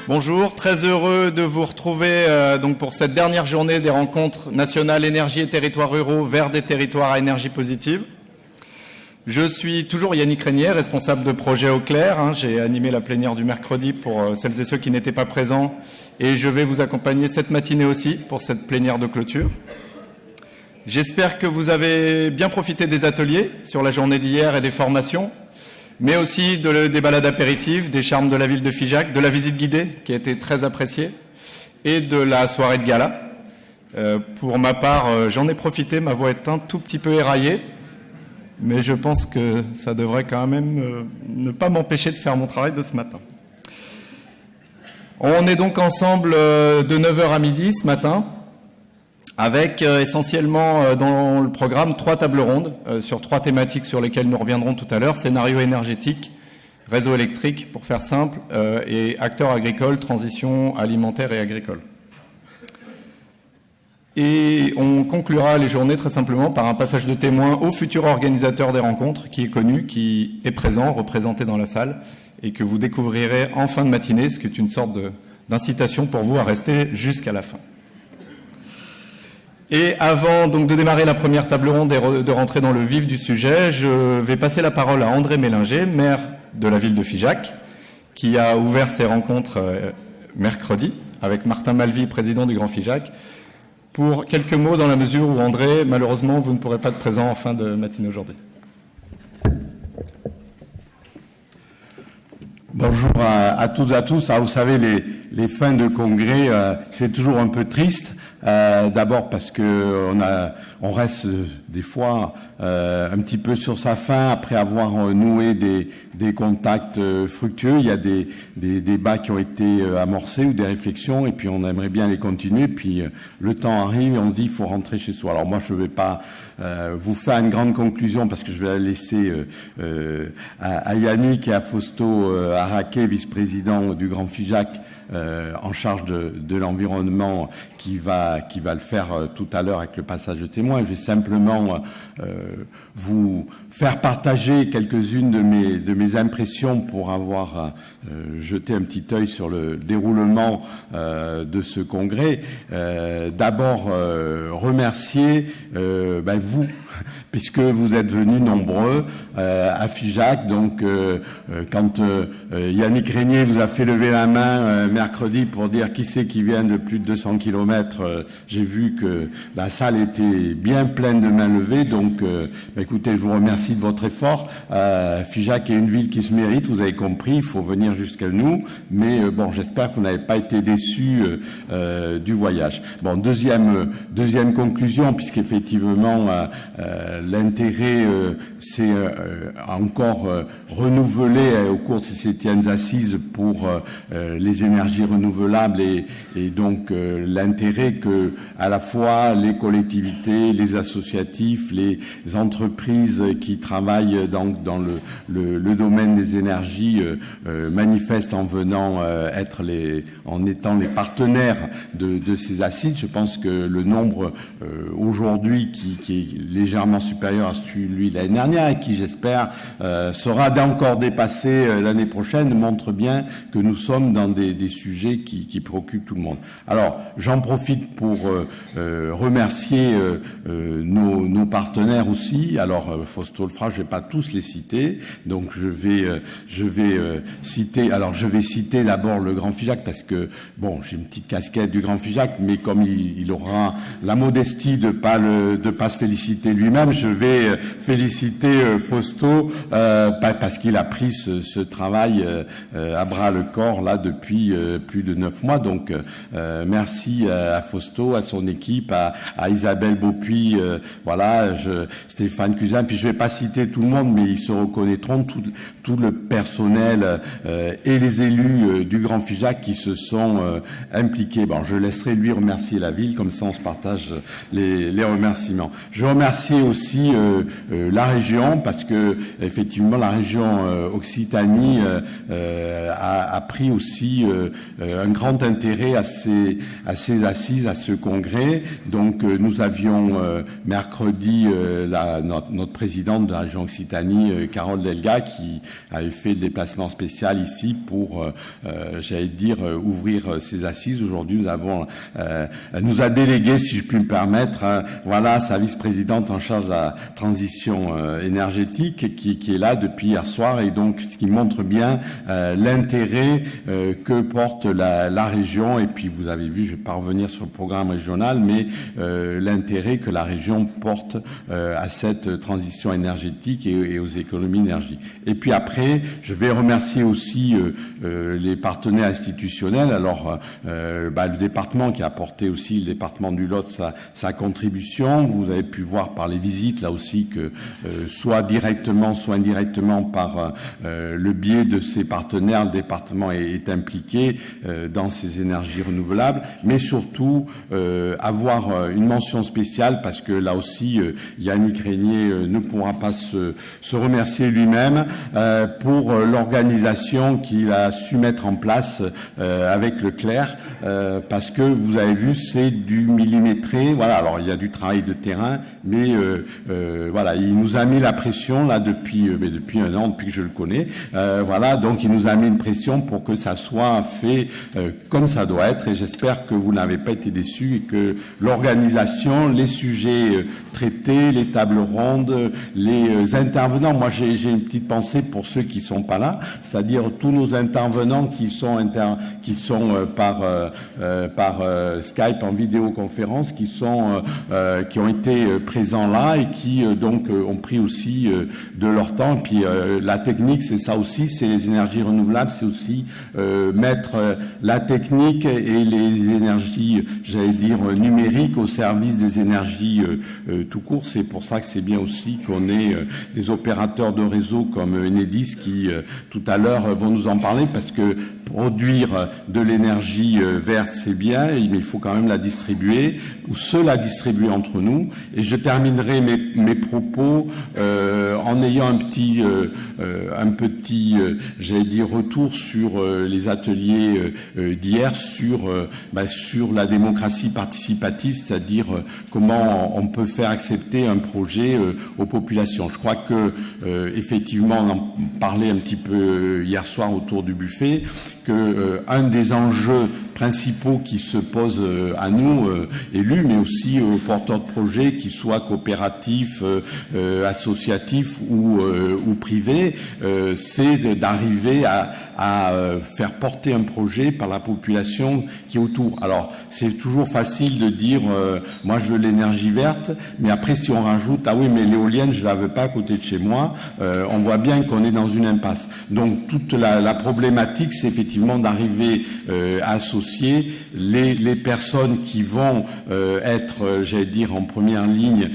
Bonjour, très heureux de vous retrouver donc pour cette dernière journée des rencontres nationales énergie et territoires ruraux vers des territoires à énergie positive. Je suis toujours Yannick Régnier, responsable de projet au clair. J'ai animé la plénière du mercredi pour celles et ceux qui n'étaient pas présents et je vais vous accompagner cette matinée aussi pour cette plénière de clôture. J'espère que vous avez bien profité des ateliers sur la journée d'hier et des formations, mais aussi des balades apéritives, des charmes de la ville de Figeac, de la visite guidée qui a été très appréciée et de la soirée de gala. Pour ma part, j'en ai profité, ma voix est un tout petit peu éraillée, mais je pense que ça devrait quand même ne pas m'empêcher de faire mon travail de ce matin. On est donc ensemble de 9h à midi ce matin, avec essentiellement dans le programme 3 tables rondes sur 3 thématiques sur lesquelles nous reviendrons tout à l'heure, scénario énergétique, réseau électrique pour faire simple, et acteurs agricoles, transition alimentaire et agricole. Et on conclura les journées très simplement par un passage de témoin au futur organisateur des rencontres qui est connu, qui est présent, représenté dans la salle et que vous découvrirez en fin de matinée, ce qui est une sorte d'incitation pour vous à rester jusqu'à la fin. Et avant donc de démarrer la première table ronde et de rentrer dans le vif du sujet, je vais passer la parole à André Mélinger, maire de la ville de Figeac, qui a ouvert ses rencontres mercredi avec Martin Malvy, président du Grand Figeac, pour quelques mots dans la mesure où, André, malheureusement, vous ne pourrez pas être présent en fin de matinée aujourd'hui. Bonjour à toutes et à tous. Alors, vous savez, les fins de congrès, c'est toujours un peu triste. D'abord parce que on reste des fois un petit peu sur sa faim après avoir noué des contacts fructueux. Il y a des débats qui ont été amorcés ou des réflexions et puis on aimerait bien les continuer. Puis le temps arrive et on se dit il faut rentrer chez soi. Alors moi je ne vais pas vous faire une grande conclusion parce que je vais la laisser à Yannick et à Fausto Araquet, vice-président du Grand Figeac, en charge de l'environnement qui va le faire tout à l'heure avec le passage de témoins. Je vais simplement vous faire partager quelques-unes de mes impressions pour avoir jeté un petit œil sur le déroulement de ce congrès. D'abord remercier vous, puisque vous êtes venus nombreux à Figeac. Donc quand Yannick Régnier vous a fait lever la main mercredi pour dire qui c'est qui vient de plus de 200 km, j'ai vu que la salle était bien pleine de mains levées. Donc écoutez, je vous remercie de votre effort. Figeac est une ville qui se mérite, vous avez compris, il faut venir jusqu'à nous, mais bon, j'espère que vous n'avez pas été déçus du voyage. Bon, deuxième conclusion, puisqu'effectivement l'intérêt s'est encore renouvelé au cours de ces 7e assises pour les énergies renouvelables et donc l'intérêt que à la fois les collectivités, les associatifs, les entreprises qui travaillent dans le domaine des énergies manifestent en venant en étant les partenaires de ces assises. Je pense que le nombre aujourd'hui qui est légèrement supérieur à celui de l'année dernière et qui, j'espère, sera encore dépassé l'année prochaine, montre bien que nous sommes dans des sujets qui préoccupent tout le monde. Alors, j'en profite pour remercier nos partenaires aussi. Alors, Fausto le fera, je ne vais pas tous les citer, donc je vais citer d'abord le Grand Figeac parce que, bon, j'ai une petite casquette du Grand Figeac, mais comme il aura la modestie de pas se féliciter lui-même, je vais féliciter Fausto parce qu'il a pris ce travail à bras le corps là depuis plus de 9 mois. Donc merci à Fausto, à son équipe, à Isabelle Beaupuy, Stéphane Cusin. Puis je vais pas citer tout le monde, mais ils se reconnaîtront, tout le personnel et les élus du Grand Figeac qui se sont impliqués. Bon, je laisserai lui remercier la ville, comme ça on se partage les remerciements. Je remercie aussi la région parce que effectivement la région Occitanie a pris aussi un grand intérêt à ces assises, à ce congrès. Donc nous avions mercredi notre présidente de la région Occitanie, Carole Delga, qui avait fait le déplacement spécial ici pour, j'allais dire, ouvrir ces assises. Aujourd'hui, elle nous a délégué, si je puis me permettre, voilà, sa vice-présidente en charge de la transition énergétique qui est là depuis hier soir, et donc ce qui montre bien l'intérêt que porte la région. Et puis vous avez vu, je ne vais pas revenir sur le programme régional, mais l'intérêt que la région porte à cette transition énergétique et aux économies d'énergie. Et puis après, je vais remercier aussi les partenaires institutionnels. Alors le département qui a apporté aussi, le département du Lot, sa contribution. Vous avez pu voir par les visites là aussi que soit directement, soit indirectement par le biais de ses partenaires, le département est impliqué dans ces énergies renouvelables, mais surtout avoir une mention spéciale, parce que là aussi Yannick Régnier ne pourra pas se remercier lui-même pour l'organisation qu'il a su mettre en place avec Leclerc, parce que vous avez vu, c'est du millimétré. Voilà, alors il y a du travail de terrain, mais voilà, il nous a mis la pression là depuis un an, depuis que je le connais. Voilà, donc il nous a mis une pression pour que ça soit fait comme ça doit être, et j'espère que vous n'avez pas été déçus et que l'organisation, les sujets traités, les tables rondes, les intervenants. Moi, j'ai une petite pensée pour ceux qui sont pas là, c'est-à-dire tous nos intervenants qui sont par Skype en vidéoconférence, qui ont été présents là et qui donc ont pris aussi de leur temps. Et puis la technique, c'est ça aussi, c'est les énergies renouvelables, c'est aussi mettre la technique et les énergies, j'allais dire, numériques au service des énergies tout court. C'est pour ça que c'est bien aussi qu'on ait des opérateurs de réseau comme Enedis qui tout à l'heure vont nous en parler, parce que produire de l'énergie verte, c'est bien, mais il faut quand même la distribuer, ou se la distribuer entre nous. Et je terminerai mes propos en ayant un petit j'allais dire, retour sur les ateliers d'hier sur la démocratie participative, c'est-à-dire comment on peut faire accepter un projet aux populations. Je crois que effectivement, on en parlait un petit peu hier soir autour du buffet, que un des enjeux principaux qui se posent à nous, élus, mais aussi aux porteurs de projets, qu'ils soient coopératifs, associatifs ou privés, c'est d'arriver à faire porter un projet par la population qui est autour. Alors, c'est toujours facile de dire moi je veux l'énergie verte, mais après si on rajoute ah oui mais l'éolienne je la veux pas à côté de chez moi, on voit bien qu'on est dans une impasse. Donc toute la problématique, c'est effectivement d'arriver à associer les personnes qui vont être, j'allais dire, en première ligne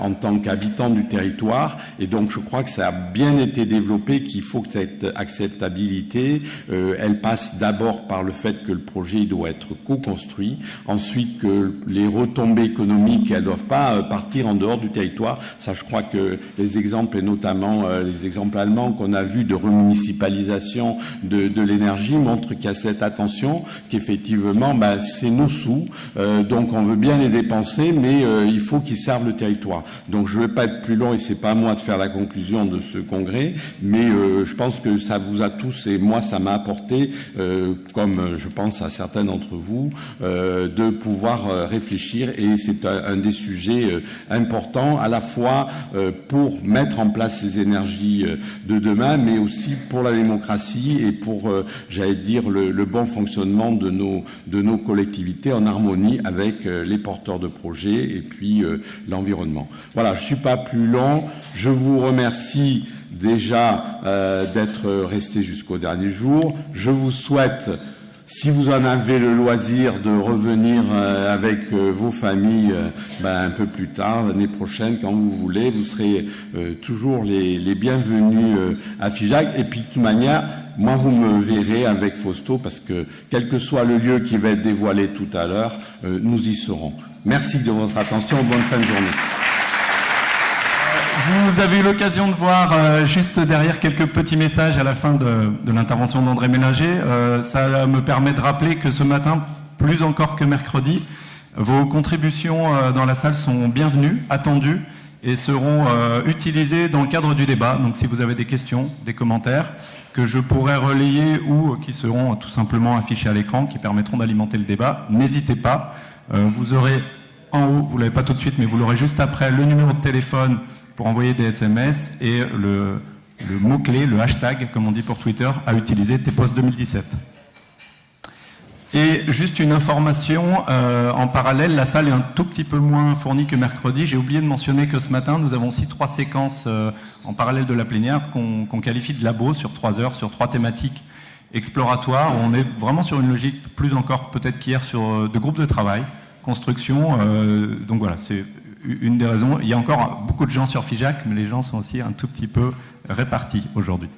en tant qu'habitants du territoire. Et donc je crois que ça a bien été développé, qu'il faut que cette acceptabilité elle passe d'abord par le fait que le projet doit être co-construit, ensuite que les retombées économiques, elles doivent pas partir en dehors du territoire. Ça, je crois que les exemples, et notamment les exemples allemands qu'on a vus de remunicipalisation de l'énergie, montrent qu'il y a cette attention, qu'effectivement, c'est nos sous, donc on veut bien les dépenser, mais il faut qu'ils servent le territoire. Donc je ne vais pas être plus long, et c'est pas à moi de faire la conclusion de ce congrès, mais je pense que ça vous a tous, et moi ça m'a apporté, comme je pense à certains d'entre vous, de pouvoir réfléchir, et c'est un des sujets importants, à la fois pour mettre en place ces énergies de demain, mais aussi pour la démocratie et pour, j'allais dire, le bon fonctionnement de nos collectivités en harmonie avec les porteurs de projets et puis l'environnement. Voilà, je ne suis pas plus long. Je vous remercie déjà d'être resté jusqu'au dernier jour. Je vous souhaite, si vous en avez le loisir, de revenir avec vos familles un peu plus tard, l'année prochaine, quand vous voulez. Vous serez toujours les bienvenus à Figeac. Et puis, de toute manière, moi, vous me verrez avec Fausto, parce que quel que soit le lieu qui va être dévoilé tout à l'heure, nous y serons. Merci de votre attention. Bonne fin de journée. Vous avez eu l'occasion de voir juste derrière quelques petits messages à la fin de l'intervention d'André Mélinger. Ça me permet de rappeler que ce matin, plus encore que mercredi, vos contributions dans la salle sont bienvenues, attendues et seront utilisées dans le cadre du débat. Donc si vous avez des questions, des commentaires que je pourrais relayer ou qui seront tout simplement affichés à l'écran, qui permettront d'alimenter le débat, n'hésitez pas. Vous aurez en haut, vous ne l'avez pas tout de suite, mais vous l'aurez juste après, le numéro de téléphone pour envoyer des SMS et le mot-clé, le hashtag, comme on dit pour Twitter, à utiliser, TPOS 2017. Et juste une information, en parallèle, la salle est un tout petit peu moins fournie que mercredi. J'ai oublié de mentionner que ce matin, nous avons aussi 3 séquences en parallèle de la plénière qu'on qualifie de labo sur 3 heures, sur 3 thématiques exploratoires. On est vraiment sur une logique plus encore peut-être qu'hier de groupes de travail, construction. Donc voilà, c'est une des raisons. Il y a encore beaucoup de gens sur FIJAC, mais les gens sont aussi un tout petit peu répartis aujourd'hui.